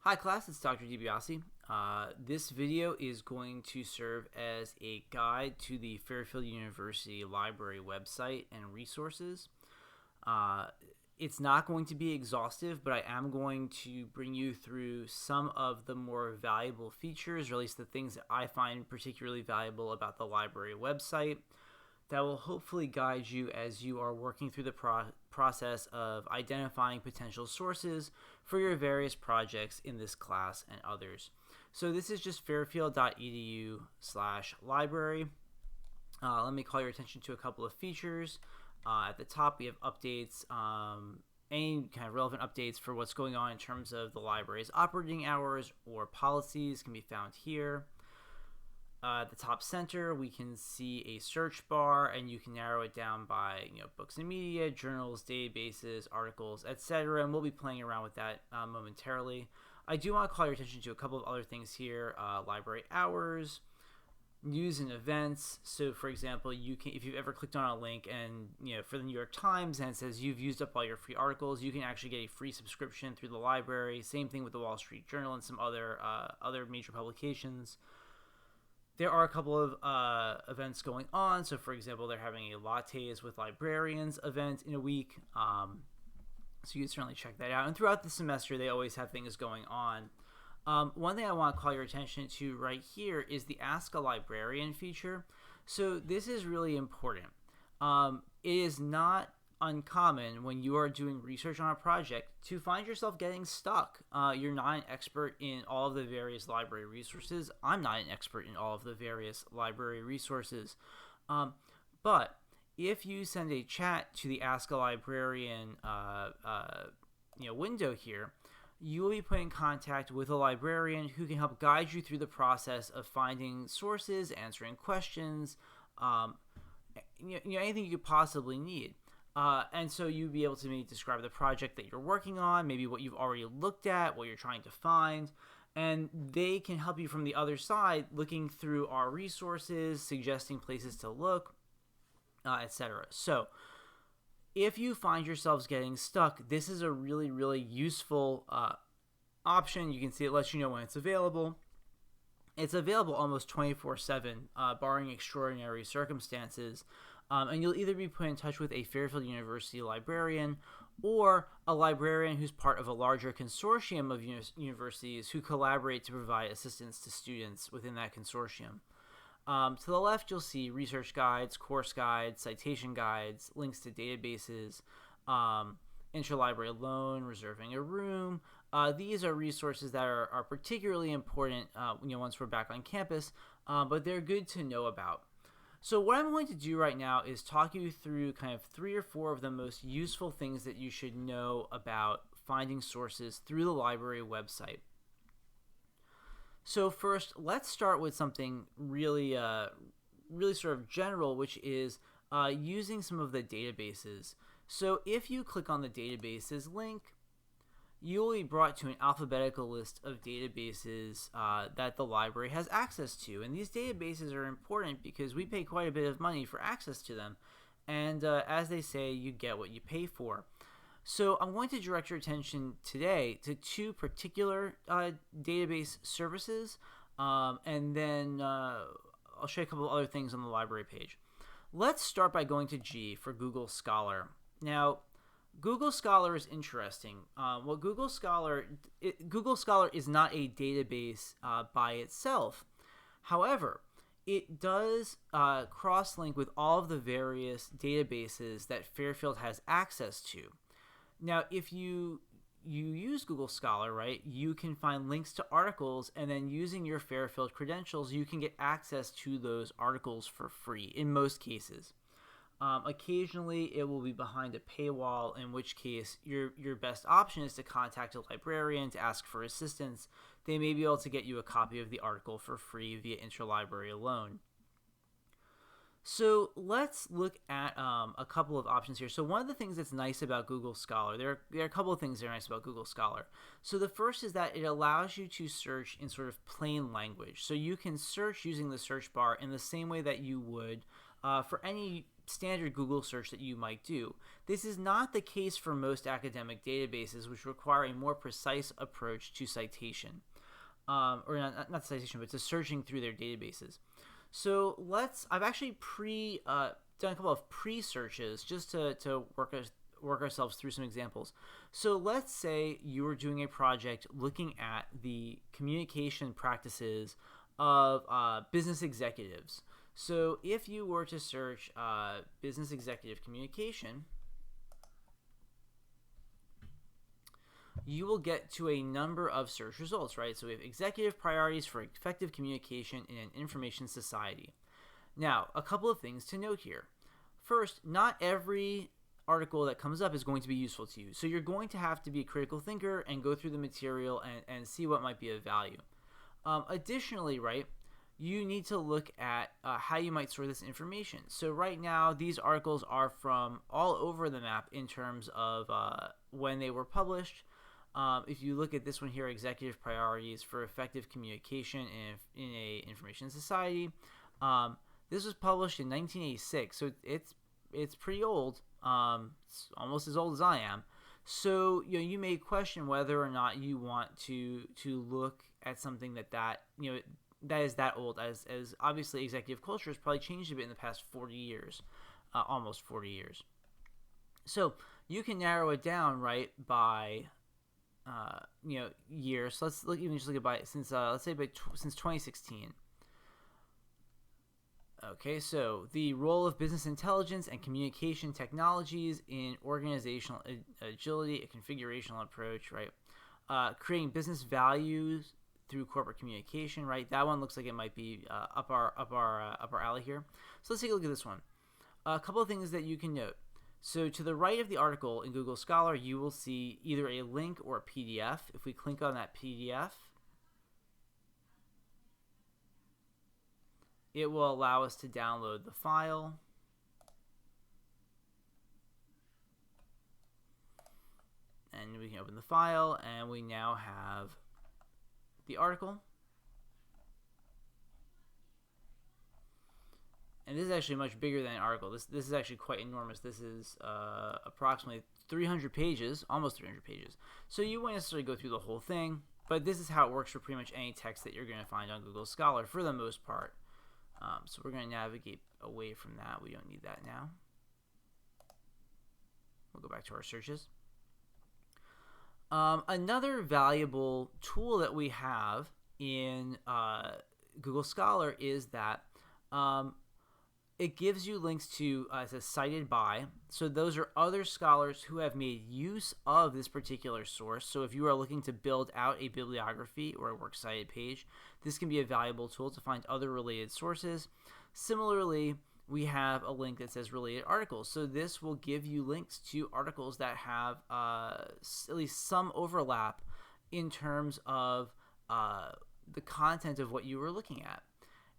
Hi class, it's Dr. DiBiase. This video is going to serve as a guide to the Fairfield University Library website and resources. It's not going to be exhaustive, but I am going to bring you through some of the more valuable features, or at least the things that I find particularly valuable about the library website that will hopefully guide you as you are working through the process of identifying potential sources for your various projects in this class and others. So this is just fairfield.edu/library. Let me call your attention to a couple of features. At the top, we have updates, any kind of relevant updates for what's going on in terms of the library's operating hours or policies can be found here. At the top center, we can see a search bar, and you can narrow it down by books and media, journals, databases, articles, etc. And we'll be playing around with that momentarily. I do want to call your attention to a couple of other things here: library hours, news and events. So, for example, you can, if you've ever clicked on a link and for the New York Times and it says you've used up all your free articles, you can actually get a free subscription through the library. Same thing with the Wall Street Journal and some other major publications. There are a couple of events going on. So, for example, they're having a Lattes with Librarians event in a week. So you can certainly check that out. And throughout the semester, they always have things going on. One thing I want to call your attention to right here is the Ask a Librarian feature. So this is really important. It is not uncommon when you are doing research on a project to find yourself getting stuck. You're not an expert in all of the various library resources. I'm not an expert in all of the various library resources. But if you send a chat to the Ask a Librarian window here, you will be put in contact with a librarian who can help guide you through the process of finding sources, answering questions, anything you could possibly need. And so you'd be able to maybe describe the project that you're working on, maybe what you've already looked at, what you're trying to find, and they can help you from the other side, looking through our resources, suggesting places to look, etc. So if you find yourselves getting stuck, this is a really, really useful option. You can see it lets you know when it's available. It's available almost 24/7, barring extraordinary circumstances. And you'll either be put in touch with a Fairfield University librarian or a librarian who's part of a larger consortium of universities who collaborate to provide assistance to students within that consortium. To the left, you'll see research guides, course guides, citation guides, links to databases, interlibrary loan, reserving a room. These are resources that are particularly important once we're back on campus, but they're good to know about. So what I'm going to do right now is talk you through kind of 3 or 4 of the most useful things that you should know about finding sources through the library website. So first, let's start with something really sort of general, which is using some of the databases. So if you click on the databases link, you will be brought to an alphabetical list of databases that the library has access to. And these databases are important because we pay quite a bit of money for access to them. And as they say, you get what you pay for. So I'm going to direct your attention today to 2 particular database services, and then I'll show you a couple of other things on the library page. Let's start by going to G for Google Scholar. Now, Google Scholar is interesting. Google Scholar is not a database by itself. However, it does cross-link with all of the various databases that Fairfield has access to. Now, if you use Google Scholar, right, you can find links to articles, and then using your Fairfield credentials, you can get access to those articles for free in most cases. Occasionally, it will be behind a paywall, in which case your best option is to contact a librarian to ask for assistance. They may be able to get you a copy of the article for free via interlibrary loan. So let's look at a couple of options here. So one of the things that's nice about Google Scholar, there are a couple of things that are nice about Google Scholar. So the first is that it allows you to search in sort of plain language. So you can search using the search bar in the same way that you would for any standard Google search that you might do. This is not the case for most academic databases, which require a more precise approach to citation, or not citation, but to searching through their databases. So I've actually done a couple of pre-searches just to work ourselves through some examples. So let's say you were doing a project looking at the communication practices of business executives. So if you were to search business executive communication, you will get to a number of search results, right? So we have executive priorities for effective communication in an information society. Now, a couple of things to note here. First, not every article that comes up is going to be useful to you. So you're going to have to be a critical thinker and go through the material and see what might be of value. Additionally, right, you need to look at how you might store this information. So right now, these articles are from all over the map in terms of when they were published. If you look at this one here, executive priorities for effective communication in a information society, this was published in 1986, so it's pretty old. It's almost as old as I am. So you may question whether or not you want to look at something that is that old, as obviously executive culture has probably changed a bit in the past 40 years, almost 40 years. So you can narrow it down, right, by years. So let's look at since 2016. Okay, so the role of business intelligence and communication technologies in organizational agility, a configurational approach, right? Creating business values through corporate communication, right? That one looks like it might be up our alley here. So let's take a look at this one. A couple of things that you can note. So to the right of the article in Google Scholar, you will see either a link or a PDF. If we click on that PDF, it will allow us to download the file. And we can open the file, and we now have the article. And this is actually much bigger than an article. This is actually quite enormous. This is approximately 300 pages, almost 300 pages. So you won't necessarily go through the whole thing, but this is how it works for pretty much any text that you're going to find on Google Scholar for the most part. So we're going to navigate away from that. We don't need that now. We'll go back to our searches. Another valuable tool that we have in Google Scholar is that it gives you links to, it says cited by. So those are other scholars who have made use of this particular source. So if you are looking to build out a bibliography or a works cited page, this can be a valuable tool to find other related sources. Similarly, we have a link that says related articles. So this will give you links to articles that have at least some overlap in terms of the content of what you were looking at.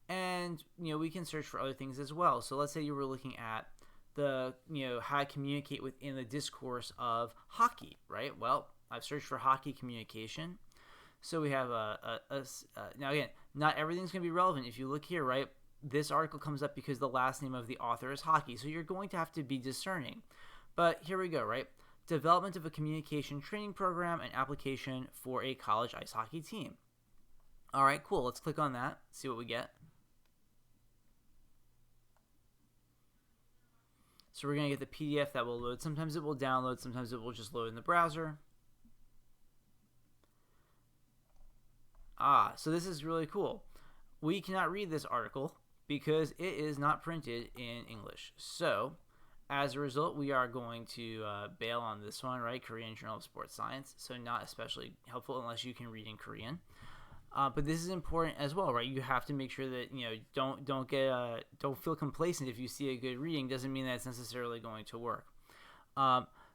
And we can search for other things as well. So let's say you were looking at the how to communicate within the discourse of hockey, right? Well, I've searched for hockey communication. So we have now again, not everything's going to be relevant. If you look here, right, this article comes up because the last name of the author is hockey. So you're going to have to be discerning. But here we go, right? Development of a communication training program and application for a college ice hockey team. All right, cool. Let's click on that, see what we get. So we're going to get the PDF that will load. Sometimes it will download. Sometimes it will just load in the browser. So this is really cool. We cannot read this article because it is not printed in English. So as a result, we are going to bail on this one, right? Korean Journal of Sports Science. So not especially helpful unless you can read in Korean. But this is important as well, right? You have to make sure that don't feel complacent if you see a good reading. Doesn't mean that it's necessarily going to work.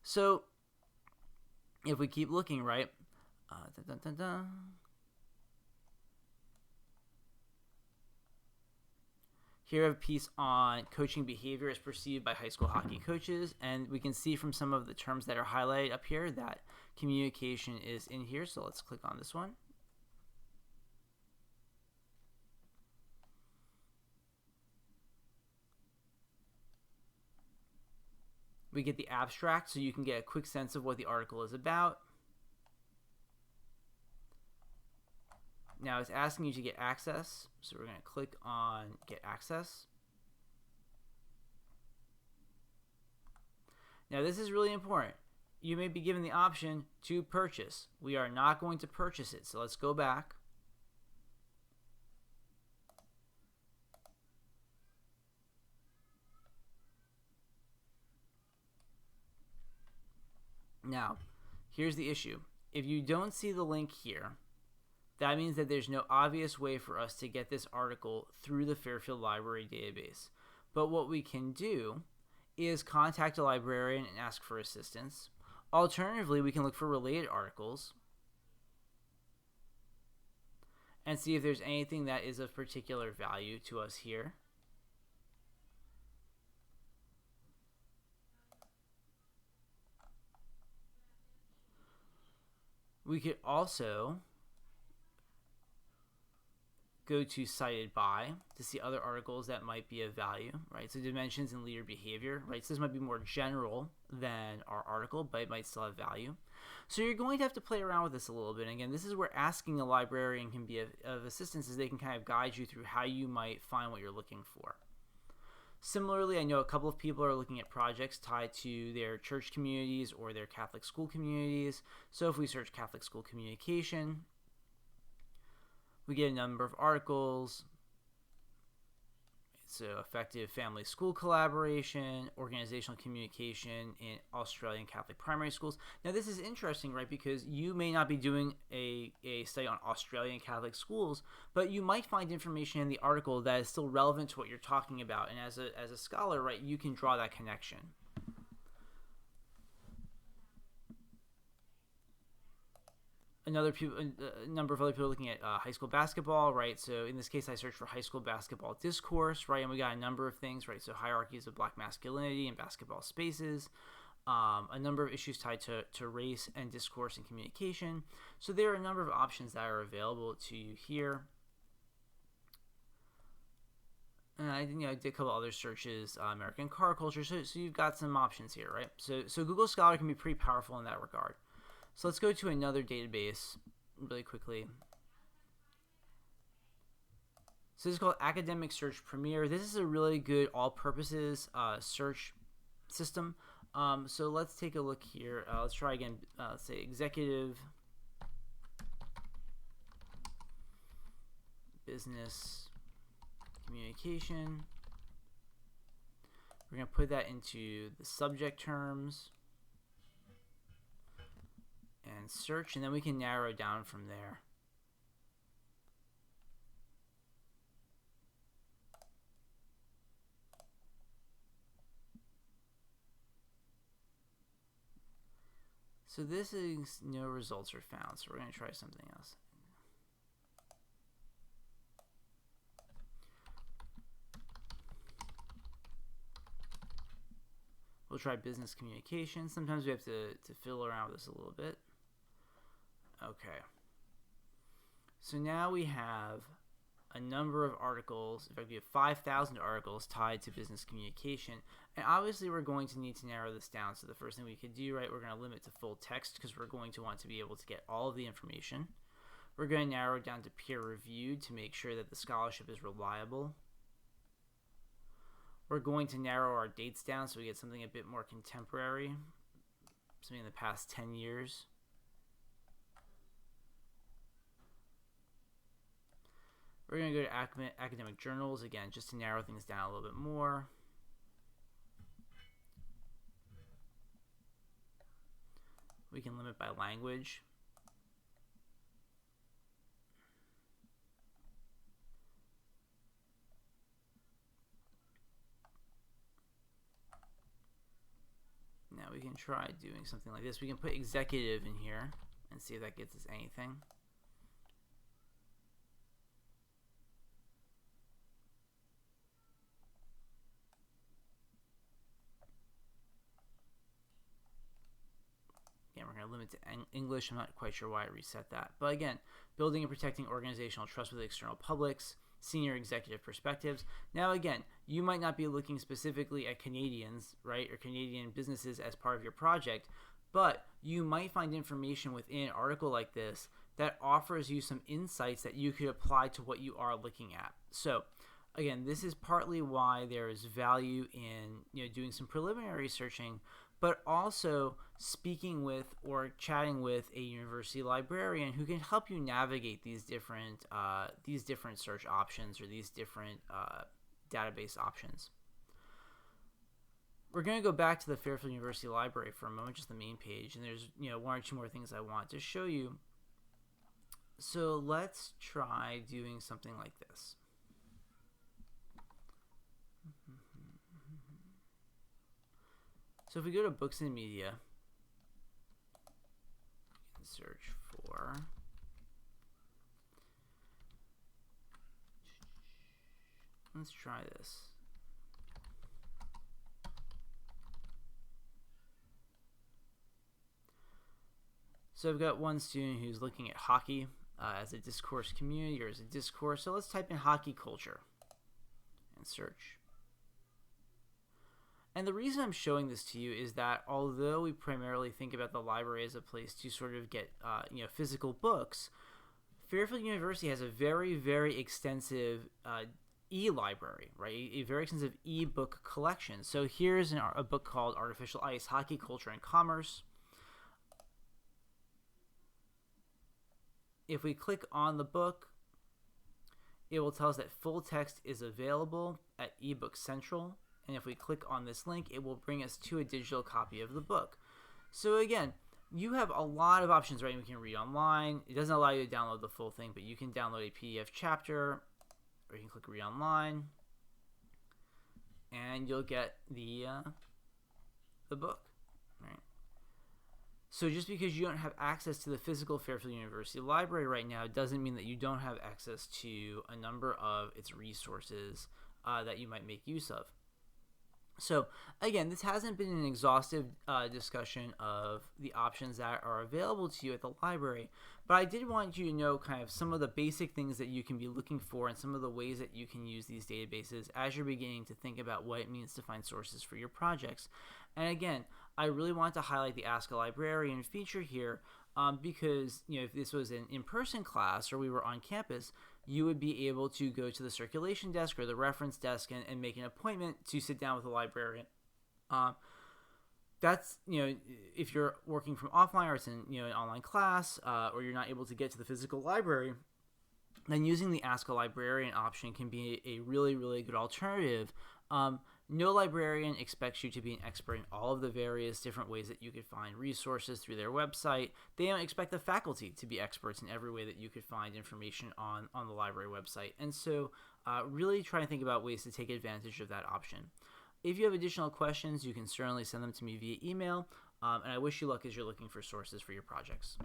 So if we keep looking, right? Here I have a piece on coaching behavior as perceived by high school hockey coaches, and we can see from some of the terms that are highlighted up here that communication is in here. So let's click on this one. We get the abstract, so you can get a quick sense of what the article is about. Now it's asking you to get access, so we're going to click on Get Access. Now this is really important. You may be given the option to purchase. We are not going to purchase it, so let's go back. Now, here's the issue. If you don't see the link here, that means that there's no obvious way for us to get this article through the Fairfield Library database. But what we can do is contact a librarian and ask for assistance. Alternatively, we can look for related articles and see if there's anything that is of particular value to us here. We could also go to Cited By to see other articles that might be of value, right? So dimensions and leader behavior, right? So this might be more general than our article, but it might still have value. So you're going to have to play around with this a little bit. And again, this is where asking a librarian can be of assistance, as they can kind of guide you through how you might find what you're looking for. Similarly, I know a couple of people are looking at projects tied to their church communities or their Catholic school communities. So if we search Catholic school communication, we get a number of articles. So effective family school collaboration, organizational communication in Australian Catholic primary schools. Now this is interesting, right? Because you may not be doing a study on Australian Catholic schools, but you might find information in the article that is still relevant to what you're talking about. And as a scholar, right, you can draw that connection. A number of other people looking at high school basketball, right? So in this case, I searched for high school basketball discourse, right? And we got a number of things, right? So hierarchies of black masculinity in basketball spaces, a number of issues tied to race and discourse and communication. So there are a number of options that are available to you here. And I did a couple other searches, American car culture. So you've got some options here, right? So Google Scholar can be pretty powerful in that regard. So let's go to another database really quickly. So this is called Academic Search Premier. This is a really good all-purposes search system. So let's take a look here. Let's try again. Let's say executive business communication. We're going to put that into the subject terms and search, and then we can narrow down from there. So this is no results are found, so we're going to try something else. We'll try business communication. Sometimes we have to fiddle around with this a little bit. Okay. So now we have a number of articles. In fact, we have 5,000 articles tied to business communication. And obviously, we're going to need to narrow this down. So the first thing we could do, right, we're going to limit to full text because we're going to want to be able to get all of the information. We're going to narrow it down to peer-reviewed to make sure that the scholarship is reliable. We're going to narrow our dates down so we get something a bit more contemporary, something in the past 10 years. We're going to go to academic journals, again, just to narrow things down a little bit more. We can limit by language. Now we can try doing something like this. We can put executive in here and see if that gets us anything. Again, we're going to limit to English. I'm not quite sure why I reset that. But again, building and protecting organizational trust with external publics. senior executive perspectives. Now, again, you might not be looking specifically at Canadians, right, or Canadian businesses as part of your project, but you might find information within an article like this that offers you some insights that you could apply to what you are looking at. So, again, this is partly why there is value in doing some preliminary searching, but also speaking with or chatting with a university librarian who can help you navigate these different search options or these different database options. We're going to go back to the Fairfield University Library for a moment, just the main page, and there's one or two more things I want to show you. So let's try doing something like this. So if we go to Books and Media, we can search for let's try this. So I've got one student who's looking at hockey as a discourse community or as a discourse. So let's type in hockey culture and search. And the reason I'm showing this to you is that although we primarily think about the library as a place to sort of get physical books, Fairfield University has a very, very extensive e-library, right? A very extensive e-book collection. So here's a book called Artificial Ice, Hockey Culture and Commerce. If we click on the book, it will tell us that full text is available at eBook Central. And if we click on this link, it will bring us to a digital copy of the book. So again, you have a lot of options, right? You can read online. It doesn't allow you to download the full thing, but you can download a PDF chapter, or you can click read online, and you'll get the book, right? So just because you don't have access to the physical Fairfield University Library right now doesn't mean that you don't have access to a number of its resources that you might make use of. So again, this hasn't been an exhaustive discussion of the options that are available to you at the library, but I did want you to know kind of some of the basic things that you can be looking for and some of the ways that you can use these databases as you're beginning to think about what it means to find sources for your projects. And again, I really want to highlight the Ask a Librarian feature here because if this was an in-person class or we were on campus, you would be able to go to the circulation desk or the reference desk and make an appointment to sit down with a librarian. That's, if you're working from offline or it's in, an online class or you're not able to get to the physical library, then using the Ask a Librarian option can be a really, really good alternative. No librarian expects you to be an expert in all of the various different ways that you could find resources through their website. They don't expect the faculty to be experts in every way that you could find information on the library website. And so really try to think about ways to take advantage of that option. If you have additional questions, you can certainly send them to me via email. And I wish you luck as you're looking for sources for your projects.